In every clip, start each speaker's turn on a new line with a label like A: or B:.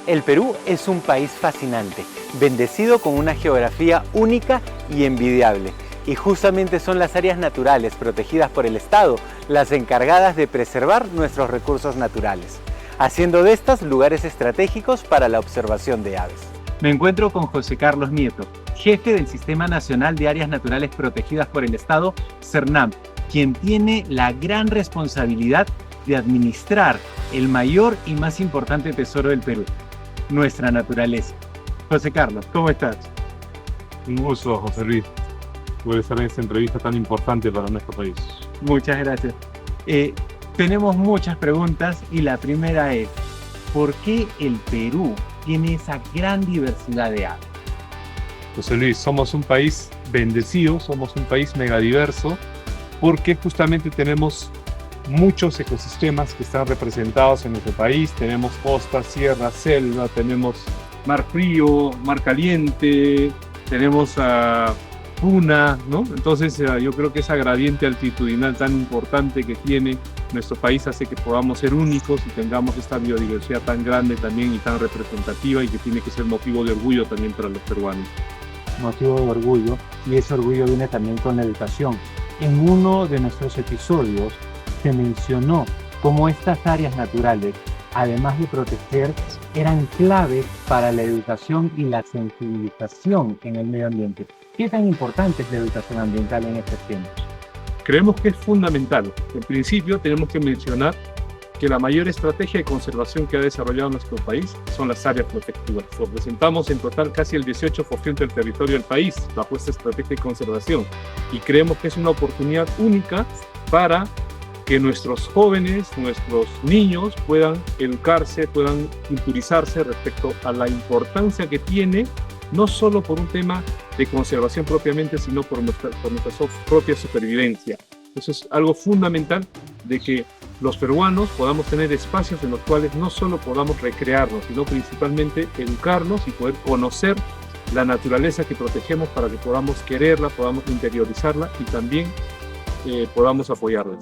A: El Perú es un país fascinante, bendecido con una geografía única y envidiable. Y justamente son las áreas naturales protegidas por el Estado las encargadas de preservar nuestros recursos naturales, haciendo de estas lugares estratégicos para la observación de aves. Me encuentro con José Carlos Nieto, jefe del Sistema Nacional de Áreas Naturales Protegidas por el Estado, SERNAP, quien tiene la gran responsabilidad de administrar el mayor y más importante tesoro del Perú, nuestra naturaleza. José Carlos, ¿cómo estás?
B: Un gusto, José Luis, por estar en esta entrevista tan importante para nuestro país.
A: Muchas gracias. Tenemos muchas preguntas y la primera es, ¿por qué el Perú tiene esa gran diversidad de aves?
B: José Luis, somos un país bendecido, somos un país megadiverso, porque justamente tenemos muchos ecosistemas que están representados en nuestro país. Tenemos costa, sierra, selva, tenemos mar frío, mar caliente, tenemos duna, ¿no? Entonces yo creo que esa gradiente altitudinal tan importante que tiene nuestro país hace que podamos ser únicos y tengamos esta biodiversidad tan grande también y tan representativa, y que tiene que ser motivo de orgullo también para los peruanos.
C: Motivo de orgullo, y ese orgullo viene también con la educación. En uno de nuestros episodios se mencionó cómo estas áreas naturales, además de proteger, eran claves para la educación y la sensibilización en el medio ambiente. ¿Qué tan importante es la educación ambiental en estos tiempos?
B: Creemos que es fundamental. En principio tenemos que mencionar que la mayor estrategia de conservación que ha desarrollado nuestro país son las áreas protectivas. Representamos en total casi el 18% del territorio del país bajo esta estrategia de conservación, y creemos que es una oportunidad única para que nuestros jóvenes, nuestros niños puedan educarse, puedan culturizarse respecto a la importancia que tiene, no solo por un tema de conservación propiamente, sino por nuestra propia supervivencia. Eso es algo fundamental, de que los peruanos podamos tener espacios en los cuales no solo podamos recrearnos, sino principalmente educarnos y poder conocer la naturaleza que protegemos, para que podamos quererla, podamos interiorizarla y también podamos apoyarla.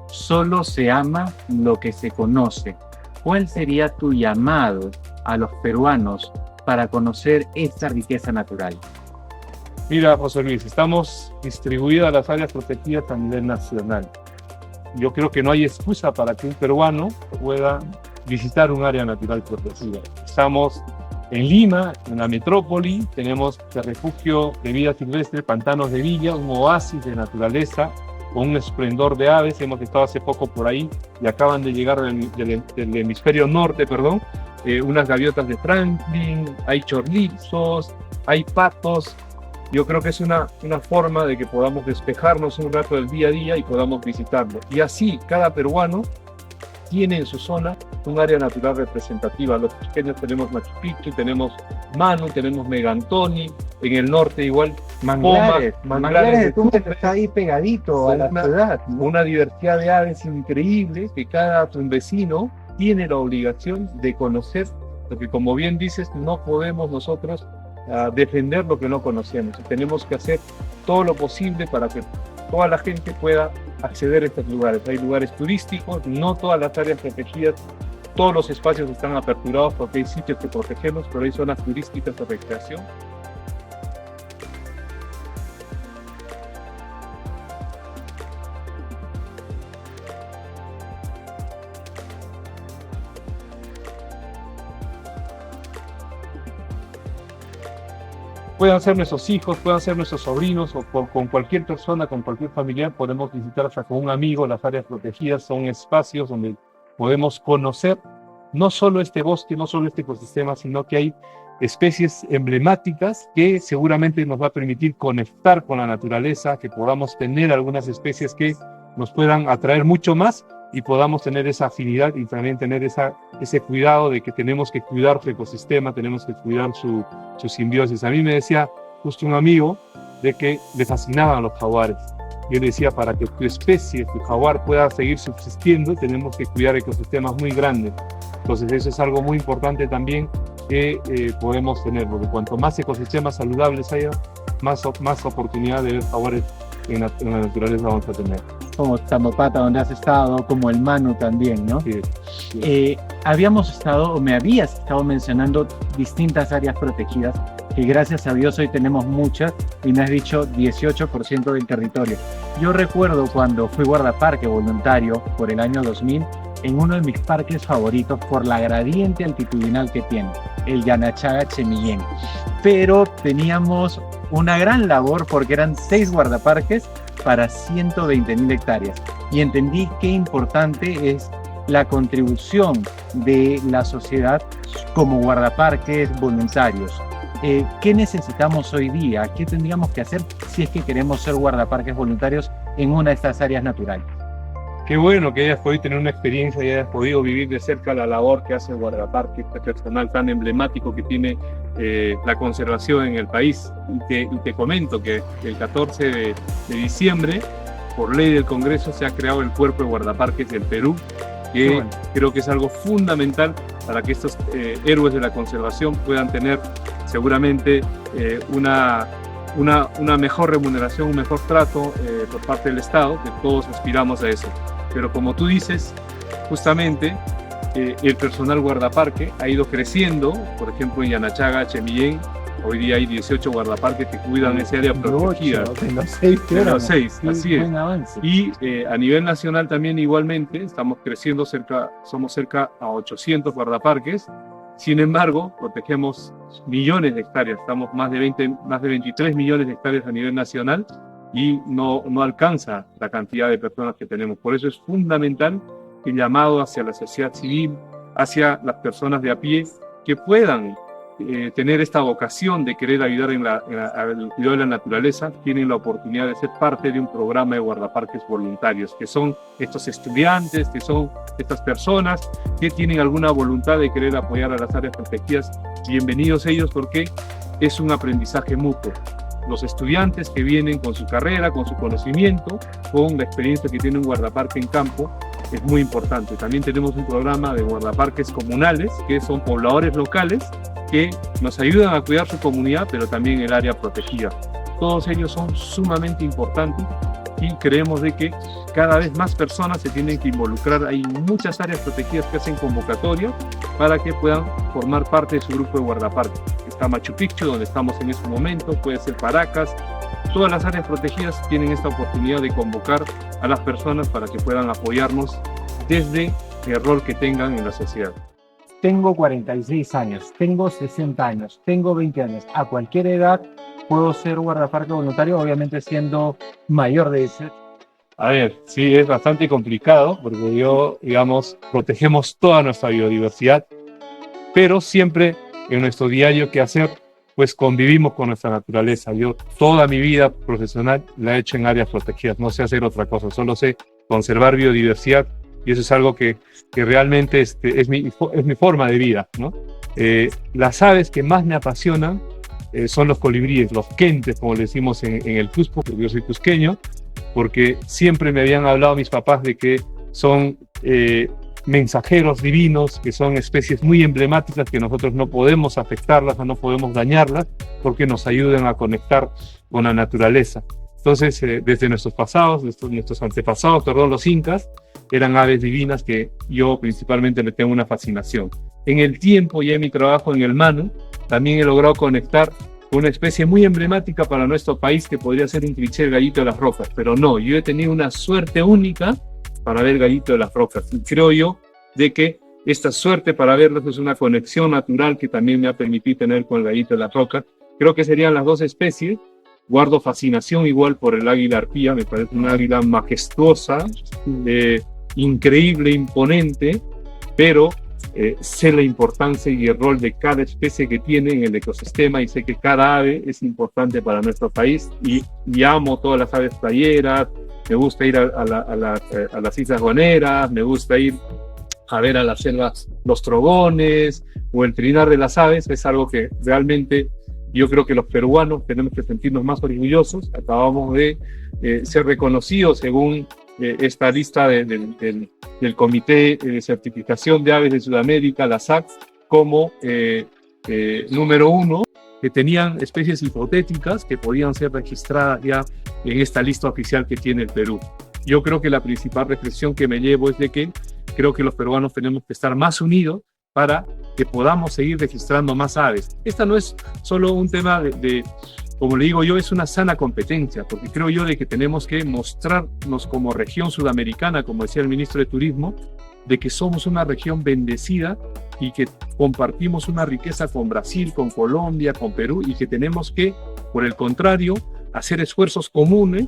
A: Solo se ama lo que se conoce. ¿Cuál sería tu llamado a los peruanos para conocer esta riqueza natural?
B: Mira, José Luis, estamos distribuidas las áreas protegidas a nivel nacional. Yo creo que no hay excusa para que un peruano pueda visitar un área natural protegida. Estamos en Lima, en la metrópoli, tenemos el refugio de vida silvestre Pantanos de Villa, un oasis de naturaleza con un esplendor de aves. Hemos estado hace poco por ahí y acaban de llegar del hemisferio norte, unas gaviotas de Franklin, hay chorlizos, hay patos. Yo creo que es una forma de que podamos despejarnos un rato del día a día y podamos visitarlo. Y así, cada peruano tiene en su zona un área natural representativa. Los pequeños tenemos Machu Picchu, tenemos Manu, tenemos Megantoni, en el norte igual
C: Manglares de Tumbes, que está ahí pegadito a la ciudad, ¿no?
B: Una diversidad de aves increíble que cada tumbesino tiene la obligación de conocer, porque como bien dices, no podemos nosotros defender lo que no conocemos. Tenemos que hacer todo lo posible para que toda la gente pueda acceder a estos lugares. Hay lugares turísticos, no todas las áreas protegidas, todos los espacios están aperturados, porque hay sitios que protegemos, pero hay zonas turísticas de recreación. Puedan ser nuestros hijos, puedan ser nuestros sobrinos, o con cualquier persona, con cualquier familiar, podemos visitar hasta con un amigo. Las áreas protegidas son espacios donde podemos conocer no solo este bosque, no solo este ecosistema, sino que hay especies emblemáticas que seguramente nos va a permitir conectar con la naturaleza, que podamos tener algunas especies que nos puedan atraer mucho más y podamos tener esa afinidad y también tener ese cuidado de que tenemos que cuidar su ecosistema, tenemos que cuidar su simbiosis. A mí me decía justo un amigo de que le fascinaban los jaguares. yo le decía, para que tu especie, tu jaguar, pueda seguir subsistiendo, tenemos que cuidar ecosistemas muy grandes. Entonces eso es algo muy importante también que podemos tener, porque cuanto más ecosistemas saludables haya, más oportunidad de ver jaguares en la naturaleza vamos a tener.
C: Como Tamopata, donde has estado, como el Manu también, ¿no?
B: Sí.
C: Me habías estado mencionando distintas áreas protegidas, que gracias a Dios hoy tenemos muchas, y me has dicho 18% del territorio. Yo recuerdo cuando fui guardaparque voluntario por el año 2000, en uno de mis parques favoritos por la gradiente altitudinal que tiene, el Yanachaga-Chemillén. Pero teníamos una gran labor porque eran 6 guardaparques para 120.000 hectáreas. Y entendí qué importante es la contribución de la sociedad como guardaparques voluntarios. ¿Qué necesitamos hoy día? ¿Qué tendríamos que hacer si es que queremos ser guardaparques voluntarios en una de estas áreas naturales?
B: Qué bueno que hayas podido tener una experiencia y hayas podido vivir de cerca la labor que hace el guardaparque, este personal tan emblemático que tiene la conservación en el país. Y te comento que el 14 de diciembre, por ley del Congreso, se ha creado el Cuerpo de Guardaparques del Perú, que creo que es algo fundamental para que estos héroes de la conservación puedan tener seguramente una mejor remuneración, un mejor trato por parte del Estado, que todos aspiramos a eso. Pero como tú dices, justamente el personal guardaparque ha ido creciendo. Por ejemplo, en Yanachaga, Chemillén, hoy día hay 18 guardaparques que cuidan esa área protegida.
C: De los 6,
B: así es. Y a nivel nacional también igualmente estamos creciendo, somos cerca a 800 guardaparques. Sin embargo, protegemos millones de hectáreas, estamos más de 23 millones de hectáreas a nivel nacional y no alcanza la cantidad de personas que tenemos. Por eso es fundamental el llamado hacia la sociedad civil, hacia las personas de a pie, que puedan tener esta vocación de querer ayudar al cuidado de la naturaleza, tienen la oportunidad de ser parte de un programa de guardaparques voluntarios, que son estos estudiantes, que son estas personas que tienen alguna voluntad de querer apoyar a las áreas protegidas. Bienvenidos ellos, porque es un aprendizaje mutuo. Los estudiantes que vienen con su carrera, con su conocimiento, con la experiencia que tiene un guardaparque en campo, es muy importante. También tenemos un programa de guardaparques comunales, que son pobladores locales que nos ayudan a cuidar su comunidad, pero también el área protegida. Todos ellos son sumamente importantes y creemos de que cada vez más personas se tienen que involucrar. Hay muchas áreas protegidas que hacen convocatorias para que puedan formar parte de su grupo de guardaparques. Está Machu Picchu, donde estamos en este momento, puede ser Paracas. Todas las áreas protegidas tienen esta oportunidad de convocar a las personas para que puedan apoyarnos desde el rol que tengan en la sociedad.
C: Tengo 46 años, tengo 60 años, tengo 20 años. A cualquier edad puedo ser guardaparque voluntario, obviamente siendo mayor de 18.
B: A ver, sí, es bastante complicado porque protegemos toda nuestra biodiversidad, pero siempre en nuestro diario que hacer, pues convivimos con nuestra naturaleza. Yo toda mi vida profesional la he hecho en áreas protegidas, no sé hacer otra cosa, solo sé conservar biodiversidad y eso es algo que realmente es mi forma de vida, ¿no? Las aves que más me apasionan son los colibríes, los quentes, como le decimos en el Cusco, porque yo soy cusqueño, porque siempre me habían hablado mis papás de que son mensajeros divinos, que son especies muy emblemáticas que nosotros no podemos afectarlas o no podemos dañarlas porque nos ayudan a conectar con la naturaleza. Entonces, desde nuestros antepasados, los incas, eran aves divinas que yo principalmente le tengo una fascinación. En el tiempo y en mi trabajo en el Manu, también he logrado conectar con una especie muy emblemática para nuestro país que podría ser un cliché, el gallito de las rocas, pero no, yo he tenido una suerte única para ver gallito de las rocas. Y creo yo de que esta suerte para verlos es una conexión natural que también me ha permitido tener con el gallito de las rocas. Creo que serían las dos especies. Guardo fascinación igual por el águila arpía, me parece una águila majestuosa, increíble, imponente, pero sé la importancia y el rol de cada especie que tiene en el ecosistema y sé que cada ave es importante para nuestro país y amo todas las aves playeras. Me gusta ir a las Islas Guaneras, me gusta ir a ver a las selvas, los trogones o el trinar de las aves. Es algo que realmente yo creo que los peruanos tenemos que sentirnos más orgullosos. Acabamos de ser reconocido según esta lista del Comité de Certificación de Aves de Sudamérica, la SAC, como número 1, que tenían especies hipotéticas que podían ser registradas ya en esta lista oficial que tiene el Perú. Yo creo que la principal reflexión que me llevo es de que creo que los peruanos tenemos que estar más unidos para que podamos seguir registrando más aves. Esta no es solo un tema como le digo yo, es una sana competencia, porque creo yo de que tenemos que mostrarnos como región sudamericana, como decía el ministro de Turismo, de que somos una región bendecida y que compartimos una riqueza con Brasil, con Colombia, con Perú, y que tenemos que, por el contrario, hacer esfuerzos comunes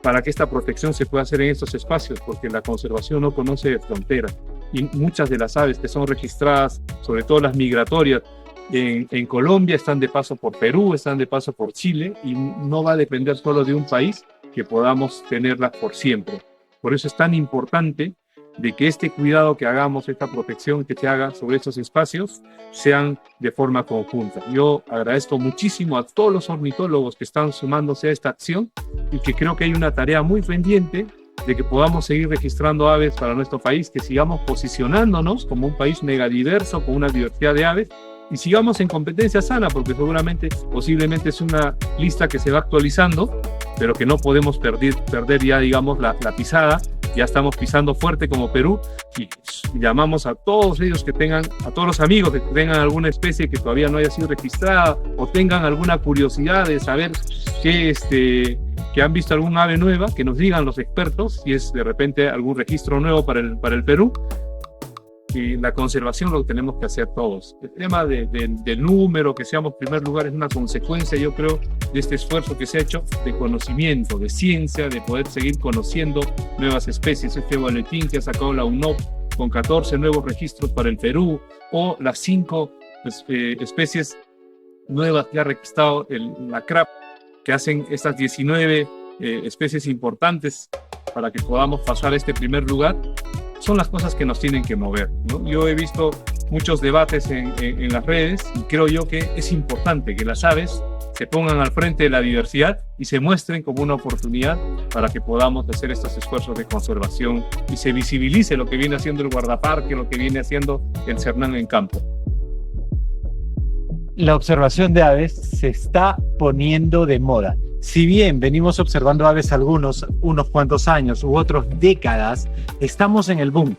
B: para que esta protección se pueda hacer en estos espacios, porque la conservación no conoce fronteras. Y muchas de las aves que son registradas, sobre todo las migratorias, en Colombia están de paso por Perú, están de paso por Chile, y no va a depender solo de un país que podamos tenerlas por siempre. Por eso es tan importante de que este cuidado que hagamos, esta protección que se haga sobre estos espacios, sean de forma conjunta. Yo agradezco muchísimo a todos los ornitólogos que están sumándose a esta acción y que creo que hay una tarea muy pendiente de que podamos seguir registrando aves para nuestro país, que sigamos posicionándonos como un país megadiverso, con una diversidad de aves, y sigamos en competencia sana, porque seguramente, posiblemente es una lista que se va actualizando, pero que no podemos perder ya, digamos, la pisada. Ya estamos pisando fuerte como Perú y llamamos a todos ellos a todos los amigos que tengan alguna especie que todavía no haya sido registrada o tengan alguna curiosidad de saber que han visto algún ave nueva, que nos digan los expertos si es de repente algún registro nuevo para el Perú. Y la conservación lo tenemos que hacer todos. El tema del número, que seamos primer lugar, es una consecuencia, yo creo, de este esfuerzo que se ha hecho de conocimiento, de ciencia, de poder seguir conociendo nuevas especies. Este boletín que ha sacado la UNOP con 14 nuevos registros para el Perú, o las 5 especies nuevas que ha registrado la CRAP, que hacen estas 19 especies importantes para que podamos pasar a este primer lugar. Son las cosas que nos tienen que mover, ¿no? Yo he visto muchos debates en las redes y creo yo que es importante que las aves se pongan al frente de la diversidad y se muestren como una oportunidad para que podamos hacer estos esfuerzos de conservación y se visibilice lo que viene haciendo el guardaparque, lo que viene haciendo el Cernán en campo.
A: La observación de aves se está poniendo de moda. Si bien venimos observando aves unos cuantos años u otros décadas, estamos en el boom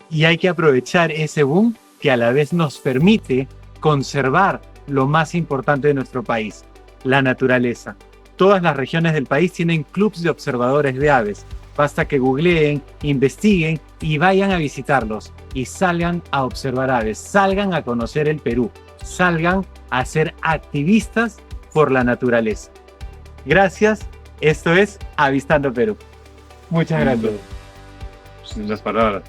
A: y hay que aprovechar ese boom que a la vez nos permite conservar lo más importante de nuestro país, la naturaleza. Todas las regiones del país tienen clubs de observadores de aves. Basta que googleen, investiguen y vayan a visitarlos y salgan a observar aves, salgan a conocer el Perú, salgan a ser activistas por la naturaleza. Gracias, esto es Avistando Perú. Muchas gracias.
B: Sin las palabras.